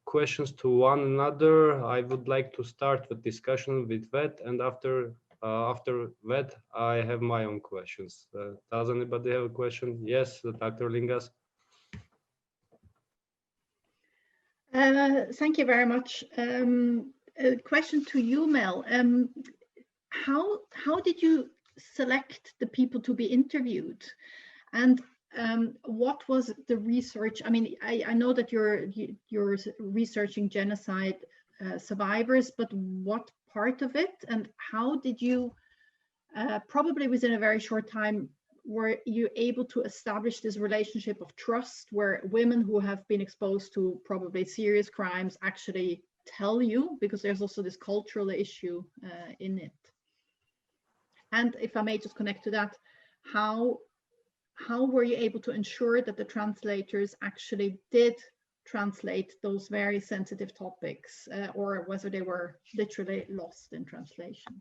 questions to one another, I would like to start the discussion with that, and after that, I have my own questions. Does anybody have a question? Yes, Dr. Lingas. Thank you very much. A question to you, Mel. How did you select the people to be interviewed, and what was the research? I mean, I know that you're researching genocide survivors, but what part of it, and how did you probably within a very short time were you able to establish this relationship of trust where women who have been exposed to probably serious crimes actually tell you, because there's also this cultural issue in it. And if I may just connect to that, how were you able to ensure that the translators actually did translate those very sensitive topics, or whether they were literally lost in translation?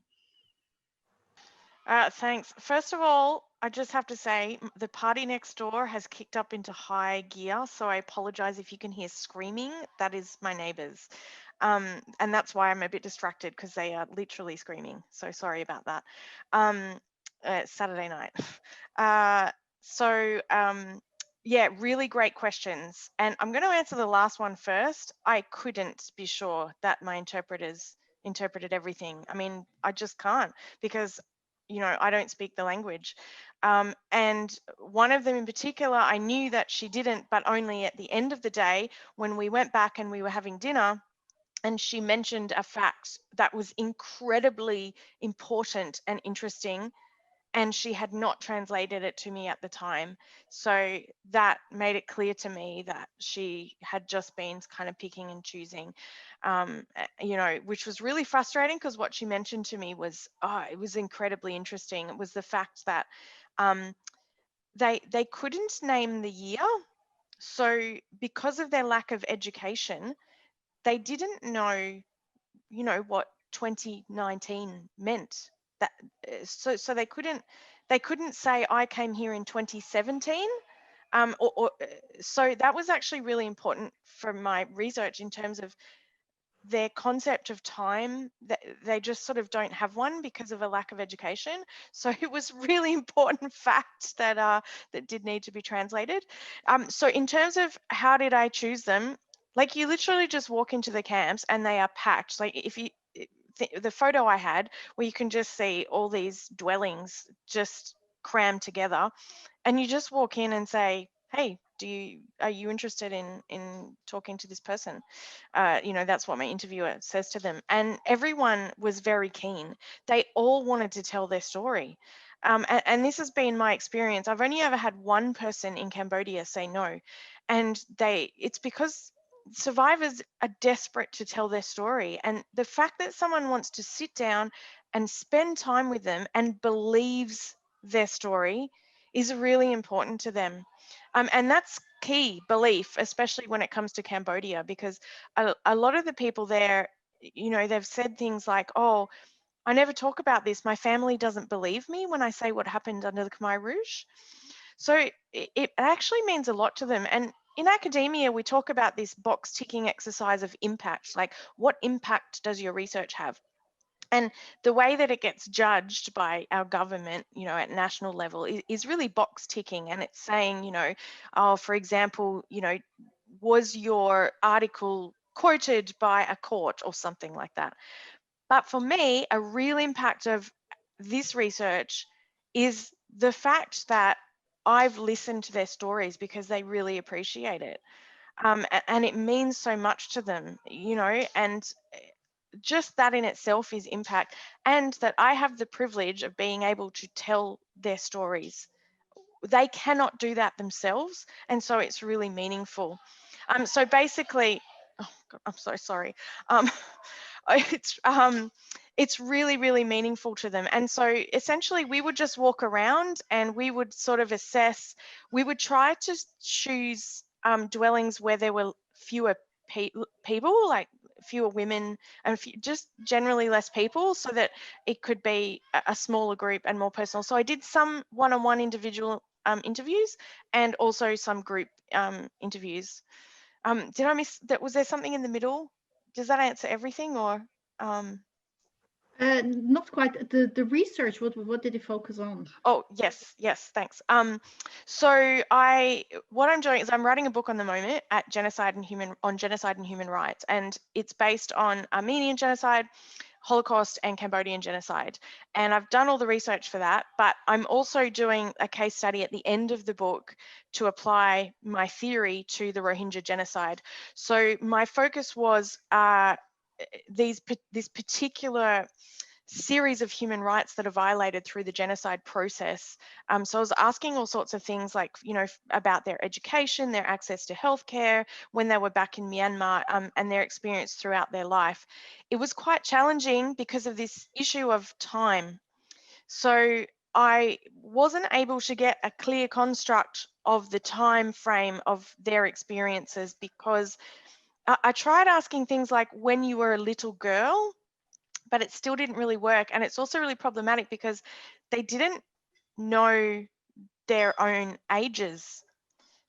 Thanks. First of all, I just have to say the party next door has kicked up into high gear, so I apologize if you can hear screaming. That is my neighbors. And that's why I'm a bit distracted, because they are literally screaming. So sorry about that. It's Saturday night. Yeah, really great questions. And I'm going to answer the last one first. I couldn't be sure that my interpreters interpreted everything. I mean, I just can't, because you know, I don't speak the language. And one of them in particular, I knew that she didn't, but only at the end of the day when we went back and we were having dinner, and she mentioned a fact that was incredibly important and interesting, and she had not translated it to me at the time. So that made it clear to me that she had just been kind of picking and choosing, you know, which was really frustrating, because what she mentioned to me was, it was incredibly interesting. It was the fact that they couldn't name the year. So because of their lack of education, they didn't know, you know, what 2019 meant. That so they couldn't say I came here in 2017, so that was actually really important for my research in terms of their concept of time. That they just sort of don't have one because of a lack of education. So it was really important fact that that did need to be translated. So in terms of how did I choose them, like you literally just walk into the camps and they are packed. Like if you the photo I had where you can just see all these dwellings just crammed together, and you just walk in and say, hey, are you interested in talking to this person? You know, that's what my interviewer says to them, and everyone was very keen. They all wanted to tell their story. And this has been my experience. I've only ever had one person in Cambodia say no, and it's because survivors are desperate to tell their story, and the fact that someone wants to sit down and spend time with them and believes their story is really important to them. And that's key, belief, especially when it comes to Cambodia, because a lot of the people there, you know, they've said things like, oh, I never talk about this. My family doesn't believe me when I say what happened under the Khmer Rouge. So it actually means a lot to them. And in academia, we talk about this box ticking exercise of impact, like what impact does your research have? And the way that it gets judged by our government, you know, at national level is really box ticking. And it's saying, you know, oh, for example, you know, was your article quoted by a court or something like that? But for me, a real impact of this research is the fact that I've listened to their stories because they really appreciate it. And it means so much to them, you know, and just that in itself is impact, and that I have the privilege of being able to tell their stories. They cannot do that themselves, and so it's really meaningful. So basically, oh God, I'm so sorry. It's really, really meaningful to them. And so essentially we would just walk around and we would sort of assess, we would try to choose dwellings where there were fewer people, like fewer women and just generally less people, so that it could be a smaller group and more personal. So I did some one-on-one individual interviews and also some group interviews. Did I miss that? Was there something in the middle? Does that answer everything, or? Not quite. The research. What did you focus on? Oh, yes, thanks. So what I'm doing is I'm writing a book on the moment at genocide and human rights, and it's based on Armenian genocide, Holocaust, and Cambodian genocide. And I've done all the research for that, but I'm also doing a case study at the end of the book to apply my theory to the Rohingya genocide. So my focus was this particular series of human rights that are violated through the genocide process. So I was asking all sorts of things like, about their education, their access to healthcare, when they were back in Myanmar, and their experience throughout their life. It was quite challenging because of this issue of time. So I wasn't able to get a clear construct of the time frame of their experiences, because I tried asking things like when you were a little girl, but it still didn't really work. And it's also really problematic because they didn't know their own ages.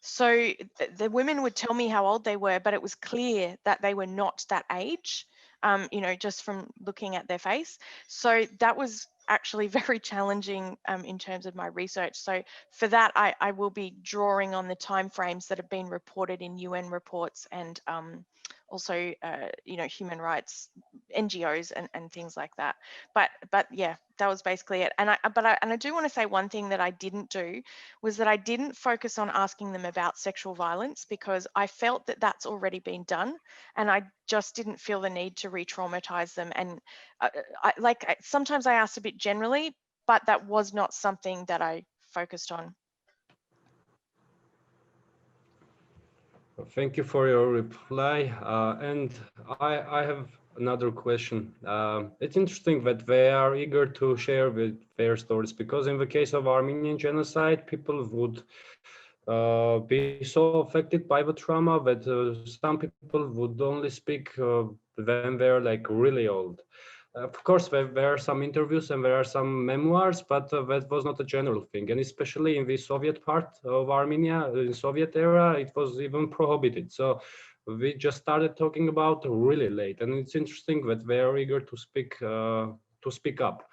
So the women would tell me how old they were, but it was clear that they were not that age, just from looking at their face. So that was actually very challenging in terms of my research. So for that, I will be drawing on the timeframes that have been reported in UN reports, and also, human rights NGOs and things like that. But yeah, that was basically it. And I do want to say one thing that I didn't do was that I didn't focus on asking them about sexual violence, because I felt that that's already been done, and I just didn't feel the need to re-traumatize them. And sometimes I asked a bit generally, but that was not something that I focused on. Thank you for your reply. And I have another question. It's interesting that they are eager to share with their stories, because in the case of Armenian genocide, people would be so affected by the trauma that some people would only speak when they're like really old. Of course, there are some interviews and there are some memoirs, but that was not a general thing. And especially in the Soviet part of Armenia, in Soviet era, it was even prohibited. So we just started talking about really late. And it's interesting that they are eager to speak up.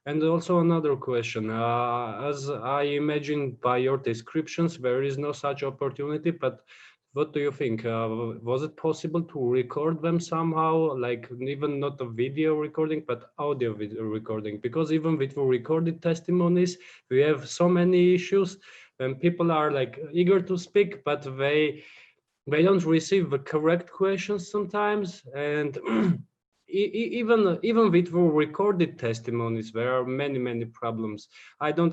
And also another question, as I imagine by your descriptions, there is no such opportunity, but what do you think? Was it possible to record them somehow, like even not a video recording, but audio video recording? Because even with recorded testimonies, we have so many issues, and people are like eager to speak, but they don't receive the correct questions sometimes. And even with recorded testimonies, there are many problems. I don't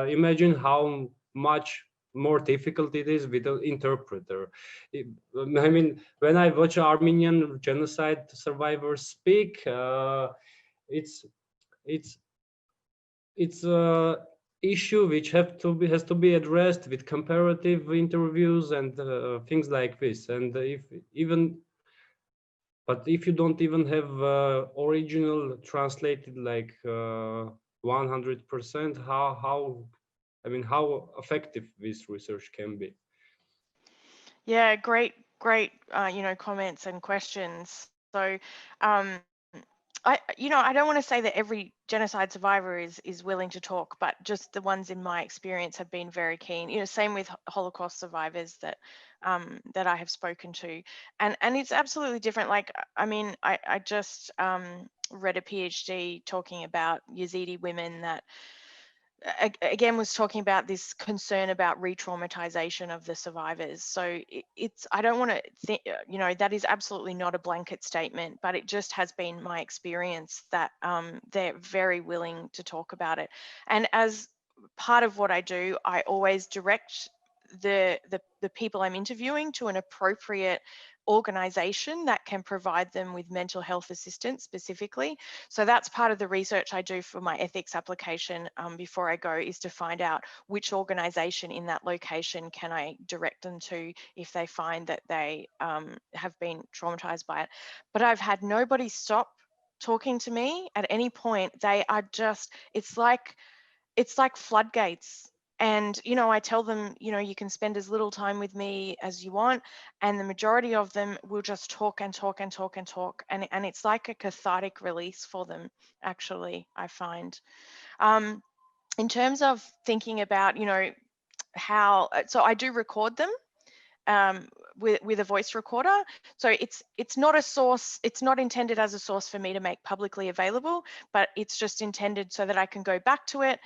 imagine how much more difficult it is with an interpreter. I mean, when I watch Armenian genocide survivors speak, it's a issue which has to be addressed with comparative interviews and things like this. And but if you don't even have original translated like 100%, how effective this research can be? Yeah, great, comments and questions. So, I don't want to say that every genocide survivor is willing to talk, but just the ones in my experience have been very keen. Same with Holocaust survivors that I have spoken to, and it's absolutely different. Like, I mean, I just read a PhD talking about Yazidi women that again was talking about this concern about re-traumatization of the survivors. So I don't want to think, that is absolutely not a blanket statement, but it just has been my experience that they're very willing to talk about it. And as part of what I do, I always direct the people I'm interviewing to an appropriate organization that can provide them with mental health assistance specifically. So that's part of the research I do for my ethics application before I go, is to find out which organization in that location can I direct them to if they find that they have been traumatized by it. But I've had nobody stop talking to me at any point. They are just, it's like floodgates. And, you know, I tell them, you know, you can spend as little time with me as you want. And the majority of them will just talk and talk and talk and talk. And it's like a cathartic release for them, actually, I find. In terms of thinking about, you know, how, so I do record them with a voice recorder. So it's not a source, it's not intended as a source for me to make publicly available, but it's just intended so that I can go back to it,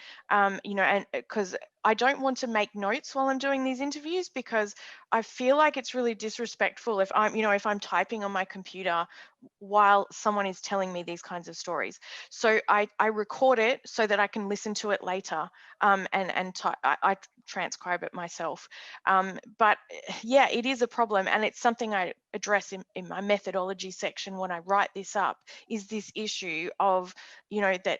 you know, and because I don't want to make notes while I'm doing these interviews, because I feel like it's really disrespectful if I'm, you know, if I'm typing on my computer while someone is telling me these kinds of stories. So I record it so that I can listen to it later, and I transcribe it myself. But yeah, it is a problem, and it's something I address in my methodology section when I write this up, is this issue of, you know, that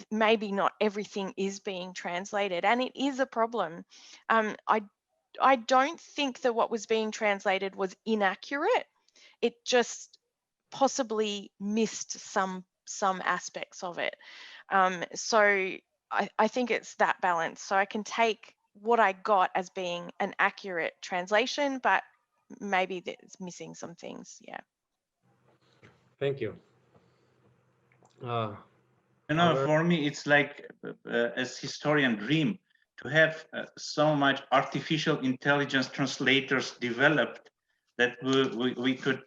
maybe not everything is being translated, and it is a problem. I don't think that what was being translated was inaccurate. It just possibly missed some aspects of it. So I think it's that balance. So I can take what I got as being an accurate translation, but maybe it's missing some things. Yeah. Thank you. You know, for me, it's like as historian dream to have so much artificial intelligence translators developed that we could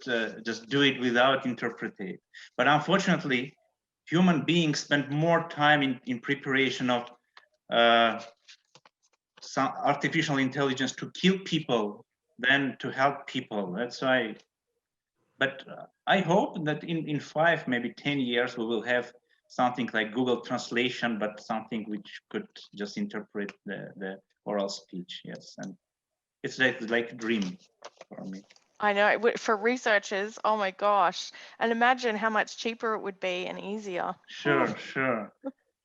just do it without interpreting. But unfortunately, human beings spend more time in preparation of some artificial intelligence to kill people than to help people. That's why. But I hope that in 5, maybe 10 years, we will have something like Google Translation, but something which could just interpret the oral speech. Yes, and it's like a dream for me. I know, for researchers, oh my gosh. And imagine how much cheaper it would be and easier. Sure, sure.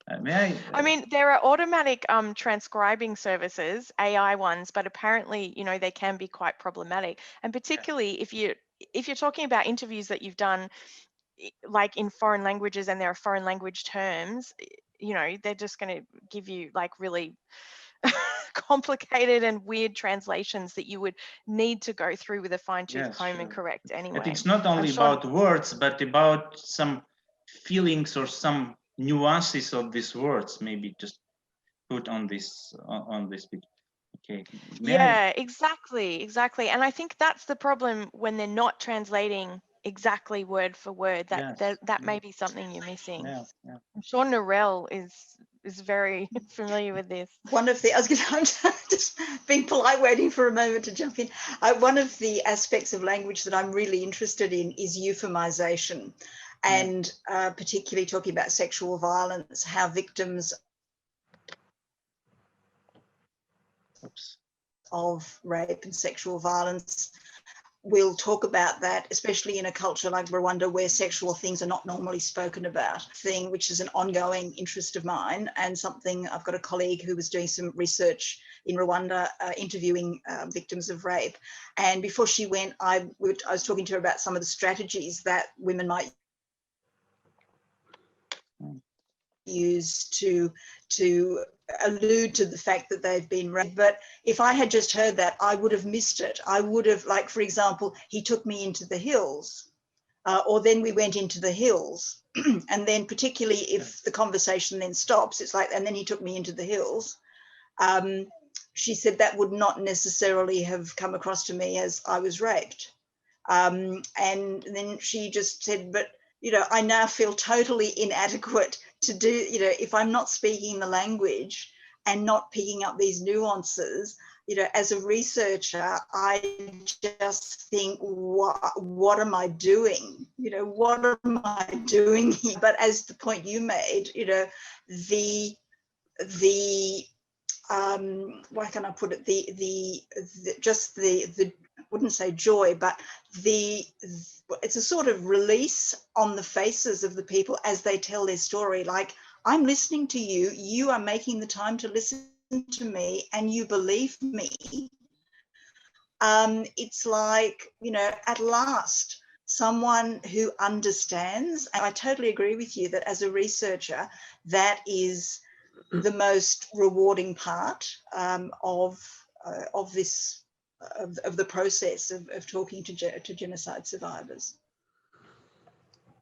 I mean, there are automatic transcribing services, AI ones, but apparently, you know, they can be quite problematic. And particularly if you're talking about interviews that you've done like in foreign languages and there are foreign language terms, you know, they're just going to give you like really complicated and weird translations that you would need to go through with a fine-tooth comb and correct anyway. But it's not only about words, but about some feelings or some nuances of these words, maybe just put on this speech. Okay. Yeah, exactly. And I think that's the problem when they're not translating exactly word for word. That may be something you're missing. I'm sure Narelle is very familiar with this. One of the, I'm just being polite, waiting for a moment to jump in. One of the aspects of language that I'm really interested in is euphemization, and particularly talking about sexual violence, how victims of rape and sexual violence will talk about that, especially in a culture like Rwanda where sexual things are not normally spoken about, thing which is an ongoing interest of mine, and something I've got a colleague who was doing some research in Rwanda interviewing victims of rape, and before she went I was talking to her about some of the strategies that women might use to allude to the fact that they've been raped. But if I had just heard that, I would have missed it. I would have, like, for example, he took me into the hills, or then we went into the hills. And then particularly if the conversation then stops, it's like, and then he took me into the hills. She said that would not necessarily have come across to me as I was raped. And then she just said, but, you know, I now feel totally inadequate to do, you know, if I'm not speaking the language and not picking up these nuances, you know, as a researcher, I just think, what am I doing? You know, what am I doing here? But as the point you made, you know, the why can I put it? The I wouldn't say joy, but it's a sort of release on the faces of the people as they tell their story. Like, I'm listening to you, you are making the time to listen to me, and you believe me. It's like, you know, at last, someone who understands. And I totally agree with you that as a researcher, that is the most rewarding part of this of the process of talking to genocide survivors.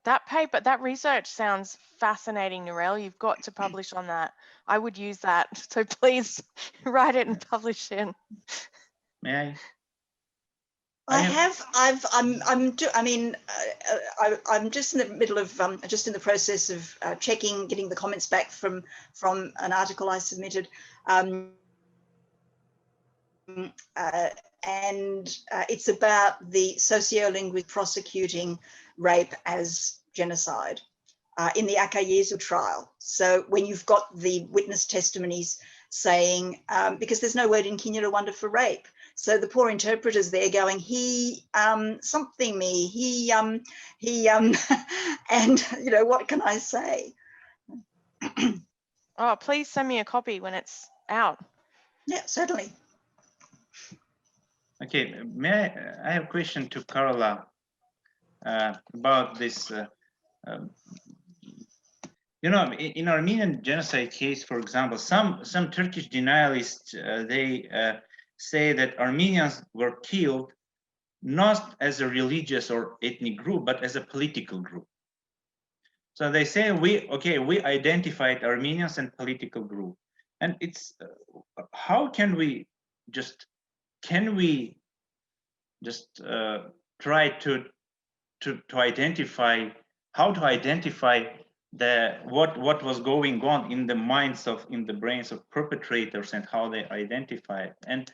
That paper, that research sounds fascinating, Narelle. You've got to publish on that. I would use that. So please write it and publish it. May I? I'm just in the middle of just in the process of getting the comments back from an article I submitted, and it's about the sociolinguistic prosecuting rape as genocide in the Akayesu trial. So when you've got the witness testimonies saying, because there's no word in Kinyarwanda for rape, so the poor interpreters there going, he something me, he and you know, what can I say? Oh, please send me a copy when it's out. Yeah, certainly. Okay, I have a question to Carola about this. You know, in Armenian genocide case, for example, some Turkish denialists they say that Armenians were killed not as a religious or ethnic group, but as a political group. So they say we identified Armenians and political group, and it's how can we just try to identify what was going on in the minds in the brains of perpetrators and how they identify it. And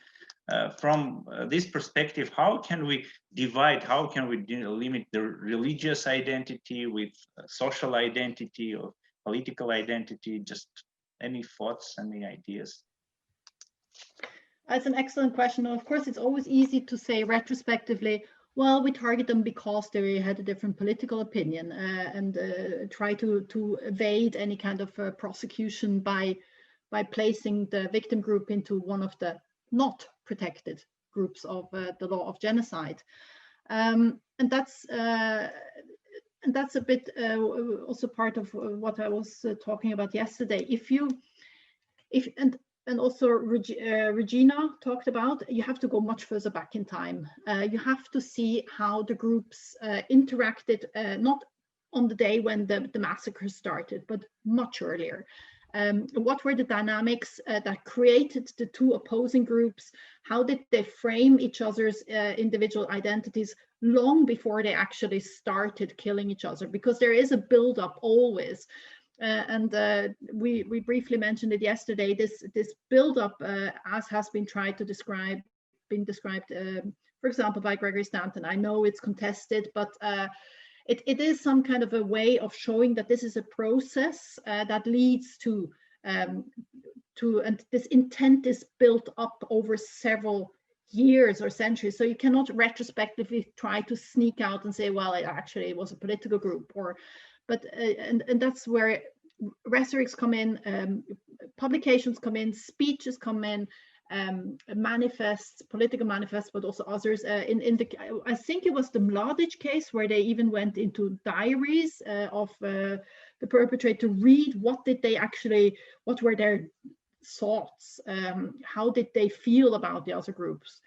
from this perspective, how can we limit the religious identity with social identity or political identity? Just any thoughts, any ideas? That's an excellent question. Of course, it's always easy to say retrospectively, well, we target them because they had a different political opinion and try to evade any kind of prosecution by placing the victim group into one of the not protected groups of the law of genocide. And that's a bit also part of what I was talking about yesterday. And also Regina talked about, you have to go much further back in time. You have to see how the groups interacted, not on the day when the massacre started, but much earlier. What were the dynamics that created the two opposing groups? How did they frame each other's individual identities long before they actually started killing each other? Because there is a buildup always. We briefly mentioned it yesterday. This buildup, as has been described, for example, by Gregory Stanton. I know it's contested, but it is some kind of a way of showing that this is a process that leads to and this intent is built up over several years or centuries. So you cannot retrospectively try to sneak out and say, well, it was a political group, but that's where rhetorics come in, publications come in, speeches come in, manifests, political manifests, but also others. I think it was the Mladic case where they even went into diaries of the perpetrator to read what were their thoughts, how did they feel about the other groups.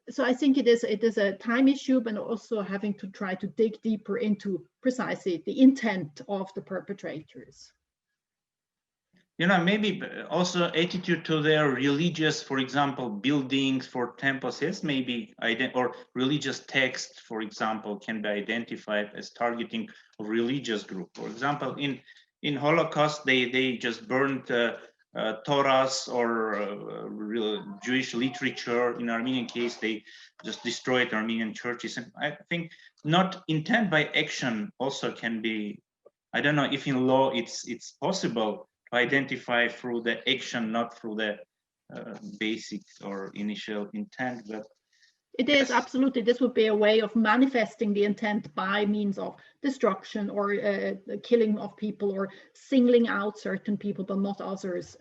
So I think it is a time issue, but also having to try to dig deeper into precisely the intent of the perpetrators. You know, maybe also attitude to their religious, for example, buildings for temples, yes, maybe, or religious text, for example, can be identified as targeting a religious group. For example, in Holocaust, they just burned Torahs or Jewish literature. In Armenian case, they just destroyed Armenian churches. And I think not intent by action also can be, I don't know if in law it's possible to identify through the action, not through the basic or initial intent, but it is absolutely. This would be a way of manifesting the intent by means of destruction or killing of people or singling out certain people but not others,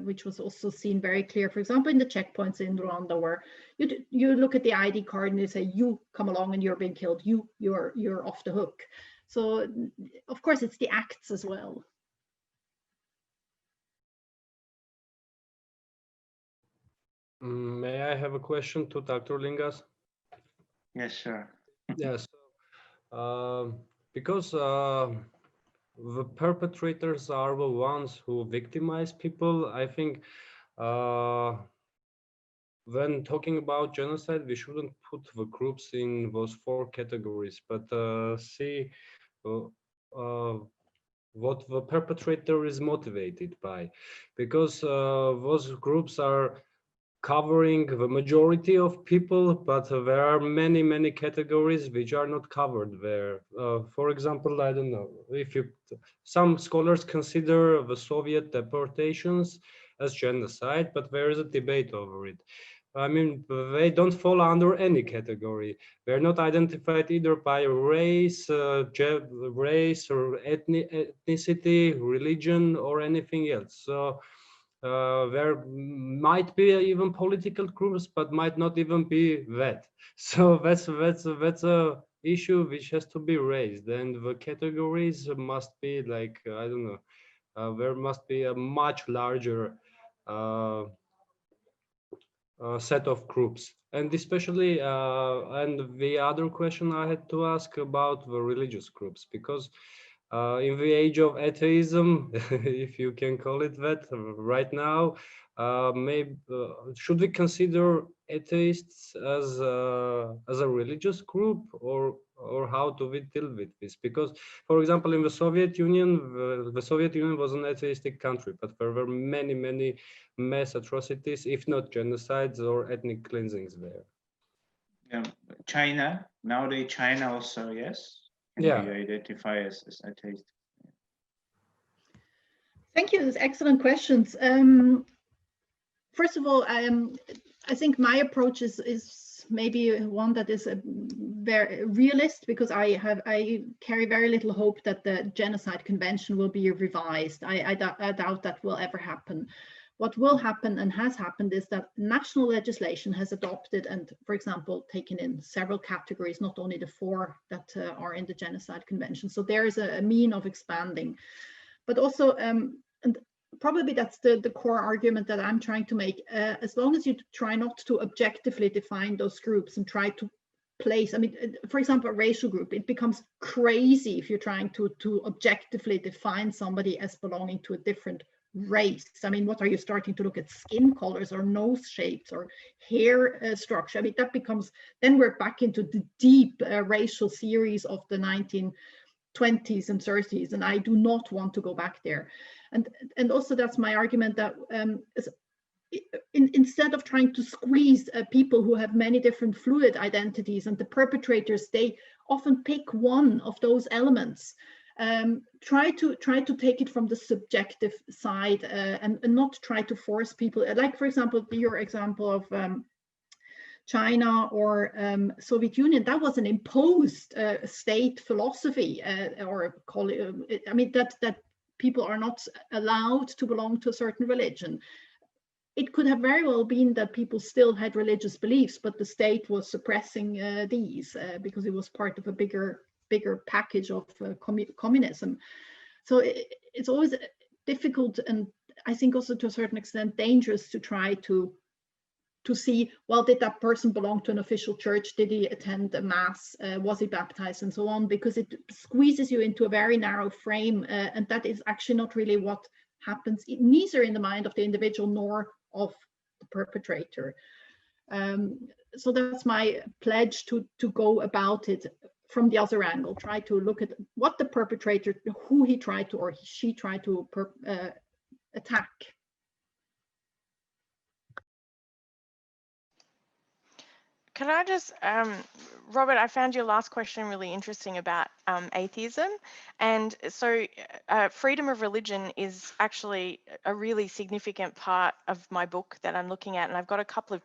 which was also seen very clear, for example, in the checkpoints in Rwanda, where you look at the ID card and they say, you come along and you're being killed, you're off the hook. So of course it's the acts as well. May I have a question to Dr. Lingas? Yes, sure. Yes. Because the perpetrators are the ones who victimize people, I think when talking about genocide, we shouldn't put the groups in those four categories, but see uh, uh, what the perpetrator is motivated by, because those groups are covering the majority of people, but there are many, many categories which are not covered there. For example, I don't know if you, some scholars consider the Soviet deportations as genocide, but there is a debate over it. I mean, they don't fall under any category. They're not identified either by race, race or ethnicity, religion, or anything else. So there might be even political groups, but might not even be that. So that's a issue which has to be raised, and the categories must be like I don't know. There must be a much larger uh, set of groups, and especially and the other question I had to ask about the religious groups, because in the age of atheism, if you can call it that, right now, maybe should we consider atheists as a religious group, or how do we deal with this? Because, for example, in the Soviet Union, the Soviet Union was an atheistic country, but there were many, many mass atrocities, if not genocides or ethnic cleansings there. China, nowadays China also, yes, can Yeah. be identified as atheist. Thank you. Those excellent questions. First of all, I think my approach is maybe one that is a very realist, because I carry very little hope that the Genocide Convention will be revised. I doubt that will ever happen. What will happen and has happened is that national legislation has adopted and, for example, taken in several categories, not only the four that are in the Genocide Convention. So there is a mean of expanding, but also, and probably that's the core argument that I'm trying to make. As long as you try not to objectively define those groups and try to place, I mean, for example, a racial group, it becomes crazy if you're trying to objectively define somebody as belonging to a different race. I mean, what are you starting to look at? Skin colors or nose shapes or hair structure? I mean, that becomes, then we're back into the deep racial series of the 1920s and 30s, and I do not want to go back there. And also that's my argument that instead of trying to squeeze people who have many different fluid identities, and the perpetrators, they often pick one of those elements. Try to take it from the subjective side and not try to force people. Like, for example, your example of China or Soviet Union, that was an imposed state philosophy, or call it, I mean, that people are not allowed to belong to a certain religion. It could have very well been that people still had religious beliefs, but the state was suppressing these because it was part of a bigger package of communism. So it's always difficult, and I think also to a certain extent dangerous, to try to see, well, did that person belong to an official church? Did he attend a mass? Was he baptized, and so on? Because it squeezes you into a very narrow frame, and that is actually not really what happens, neither in the mind of the individual nor of the perpetrator. So that's my pledge to go about it from the other angle. Try to look at what the perpetrator, who he tried to or she tried to attack. Can I just, Robert, I found your last question really interesting about atheism. And so freedom of religion is actually a really significant part of my book that I'm looking at. And I've got a couple of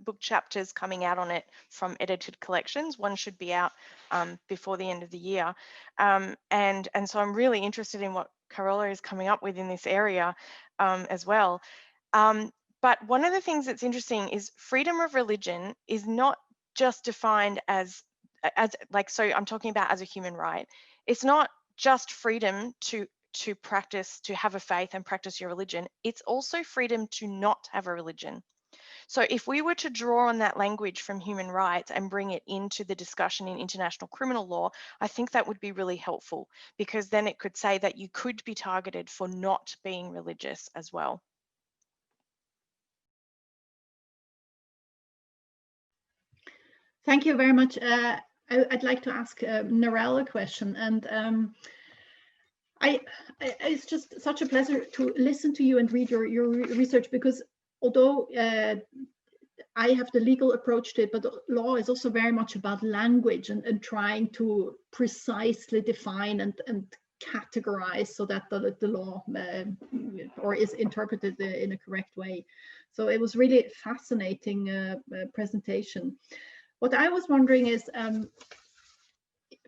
book chapters coming out on it from edited collections. One should be out before the end of the year. And so I'm really interested in what Carola is coming up with in this area as well. But one of the things that's interesting is freedom of religion is not just defined as like, so I'm talking about as a human right. It's not just freedom to practice, to have a faith and practice your religion. It's also freedom to not have a religion. So if we were to draw on that language from human rights and bring it into the discussion in international criminal law, I think that would be really helpful, because then it could say that you could be targeted for not being religious as well. Thank you very much. I'd like to ask Narelle a question, and it's just such a pleasure to listen to you and read your research, because although I have the legal approach to it, but law is also very much about language and trying to precisely define and categorize so that the law or is interpreted in a correct way. So it was really fascinating presentation. What I was wondering is,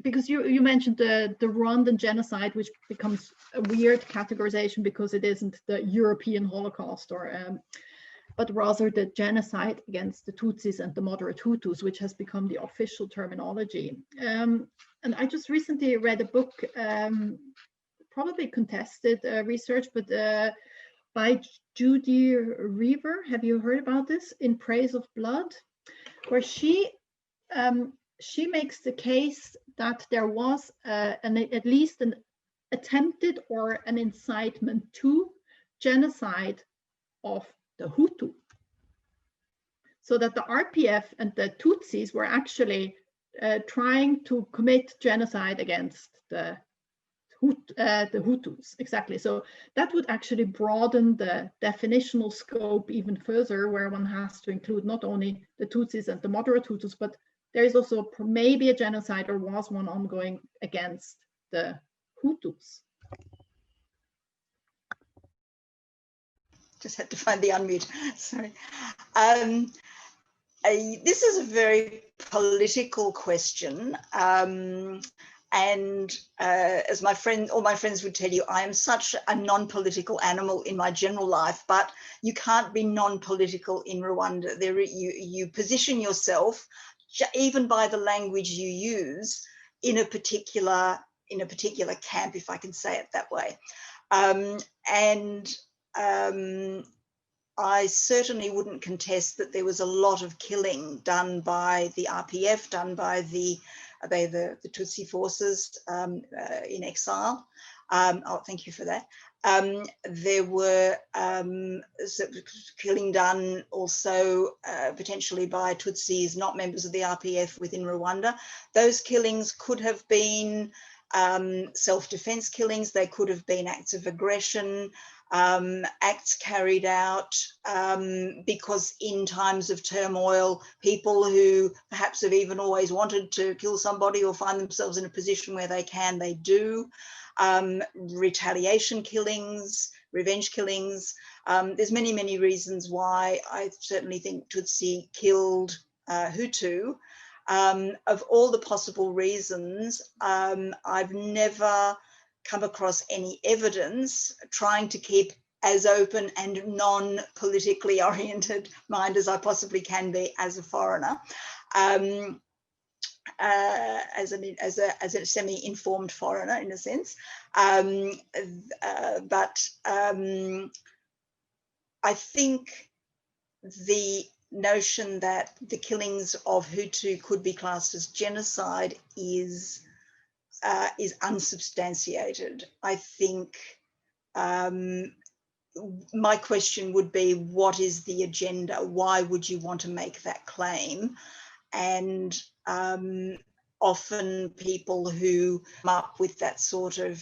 because you mentioned the Rwandan genocide, which becomes a weird categorization because it isn't the European Holocaust, or but rather the genocide against the Tutsis and the moderate Hutus, which has become the official terminology. And I just recently read a book, probably contested research, but by Judy Reaver. Have you heard about this? In Praise of Blood, where she makes the case that there was at least an attempted or an incitement to genocide of the Hutu. So that the RPF and the Tutsis were actually trying to commit genocide against the Hutus, exactly. So that would actually broaden the definitional scope even further, where one has to include not only the Tutsis and the moderate Hutus, but there is also maybe a genocide, or was one ongoing, against the Hutus. Just had to find the unmute, sorry. This is a very political question. And as all my friends would tell you, I am such a non-political animal in my general life, but you can't be non-political in Rwanda. You position yourself, even by the language you use, in a particular camp, if I can say it that way. I certainly wouldn't contest that there was a lot of killing done by the RPF, done by the Tutsi forces in exile. Oh, thank you for that. There were killing done also potentially by Tutsis, not members of the RPF, within Rwanda. Those killings could have been self-defense killings. They could have been acts of aggression, acts carried out because in times of turmoil, people who perhaps have even always wanted to kill somebody or find themselves in a position where they do. Retaliation killings, revenge killings. There's many, many reasons why I certainly think Tutsi killed Hutu. Of all the possible reasons, I've never come across any evidence, trying to keep as open and non-politically oriented mind as I possibly can be as a foreigner, as a semi-informed foreigner in a sense. But I think the notion that the killings of Hutu could be classed as genocide is unsubstantiated. I think my question would be, what is the agenda? Why would you want to make that claim? And often people who come up with that sort of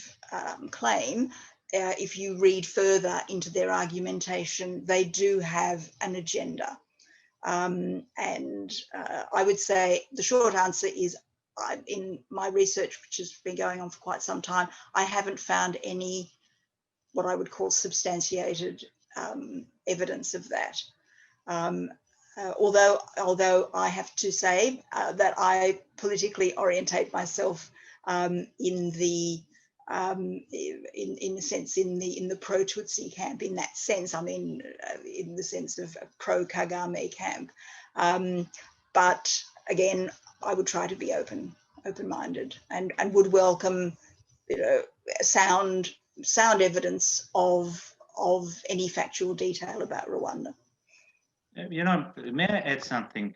claim, if you read further into their argumentation, they do have an agenda. And I would say the short answer is, in my research, which has been going on for quite some time, I haven't found any what I would call substantiated evidence of that. Although I have to say that I politically orientate myself in the pro-Tutsi camp, in that sense. I mean, in the sense of a pro-Kagame camp. But again, I would try to be open-minded and would welcome, sound evidence of any factual detail about Rwanda. You know, may I add something?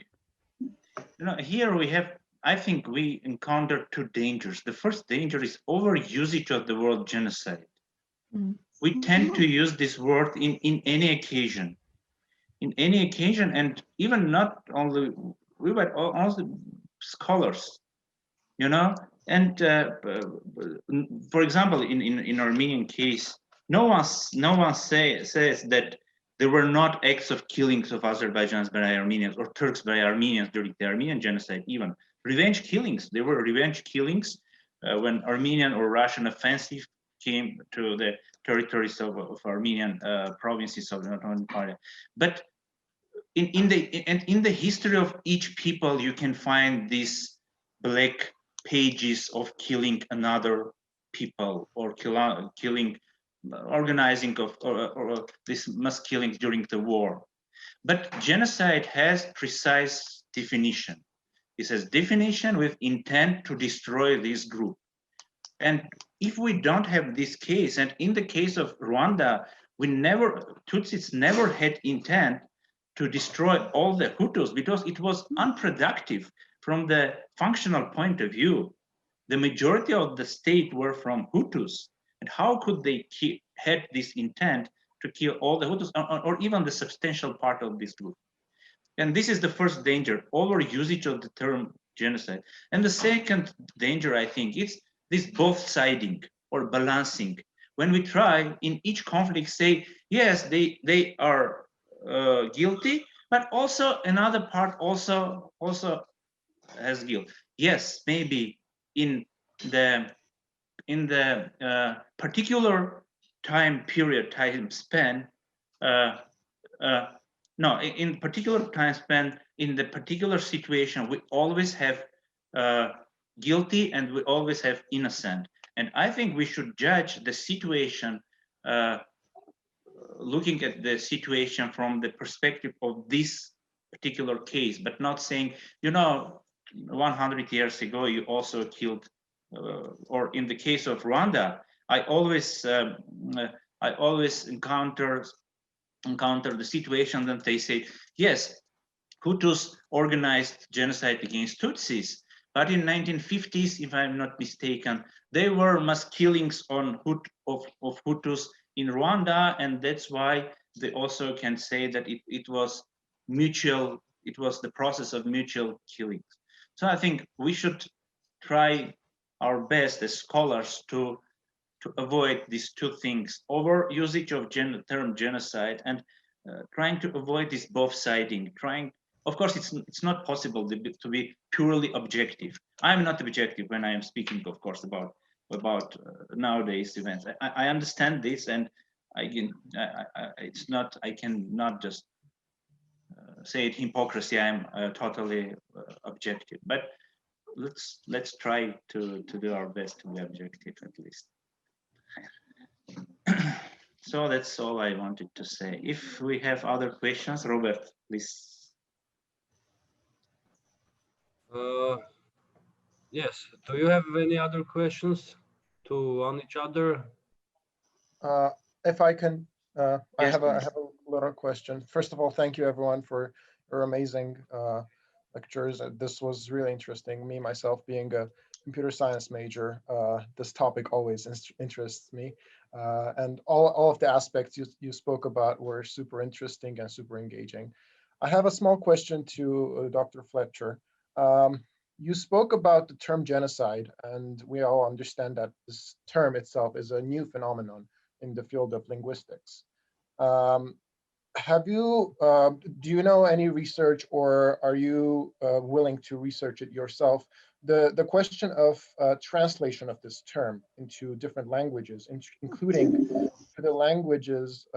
You know, here we have, I think we encounter two dangers. The first danger is overusage of the word genocide. We tend to use this word in any occasion. In any occasion, and even not only we, but also scholars, you know. And for example, in Armenian case, no one says that there were not acts of killings of Azerbaijanis by Armenians or Turks by Armenians during the Armenian genocide. Even revenge killings, there were revenge killings when Armenian or Russian offensive came to the territories of Armenian provinces of the Ottoman Empire. But in the history of each people, you can find these black pages of killing another people or killing, organizing of or this mass killings during the war. But genocide has precise definition. It says definition with intent to destroy this group. And if we don't have this case, and in the case of Rwanda, Tutsis never had intent to destroy all the Hutus because it was unproductive from the functional point of view. The majority of the state were from Hutus. And how could they had this intent to kill all the Hutus or even the substantial part of this group? And this is the first danger, overusage of the term genocide. And the second danger, I think, is this both-siding or balancing. When we try in each conflict say, yes, they are guilty, but also another part also has guilt. Yes, maybe in the particular time span, no, in particular time span, in the particular situation, we always have guilty and we always have innocent. And I think we should judge the situation, looking at the situation from the perspective of this particular case, but not saying, you know, 100 years ago, you also killed, or in the case of Rwanda, I always encounter the situation that they say, yes, Hutus organized genocide against Tutsis, but in 1950s, if I'm not mistaken, there were mass killings of Hutus in Rwanda, and that's why they also can say that it was mutual, it was the process of mutual killings. So I think we should try our best as scholars to avoid these two things, over usage of term genocide and trying to avoid this both-siding, of course, it's not possible to be purely objective. I'm not objective when I am speaking, of course, about nowadays events. I understand this, and I cannot just say it hypocrisy. I'm totally objective, but let's try to do our best to be objective at least. So that's all I wanted to say. If we have other questions, Robert, please. Yes. Do you have any other questions on each other? If I can, Yes, I have a little question. First of all, thank you everyone for your amazing lectures. This was really interesting. Me, myself, being a computer science major, this topic always interests me. And all of the aspects you spoke about were super interesting and super engaging. I have a small question to Dr. Fletcher. You spoke about the term genocide, and we all understand that this term itself is a new phenomenon in the field of linguistics. Do you know any research, or are you willing to research it yourself? The question of translation of this term into different languages, including the languages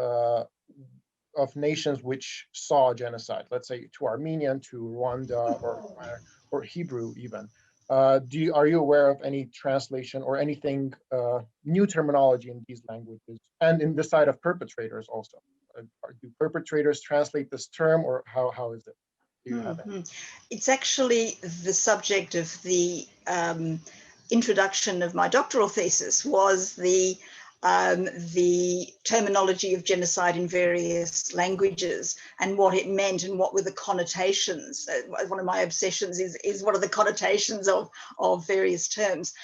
of nations which saw genocide, let's say to Armenian, to Rwanda, or Hebrew even. Are you aware of any translation or anything new terminology in these languages, and in the side of perpetrators also? Do perpetrators translate this term, or how is it? Do you have any? It's actually the subject of the introduction of my doctoral thesis, was the the terminology of genocide in various languages and what it meant and what were the connotations. One of my obsessions is what are the connotations of various terms.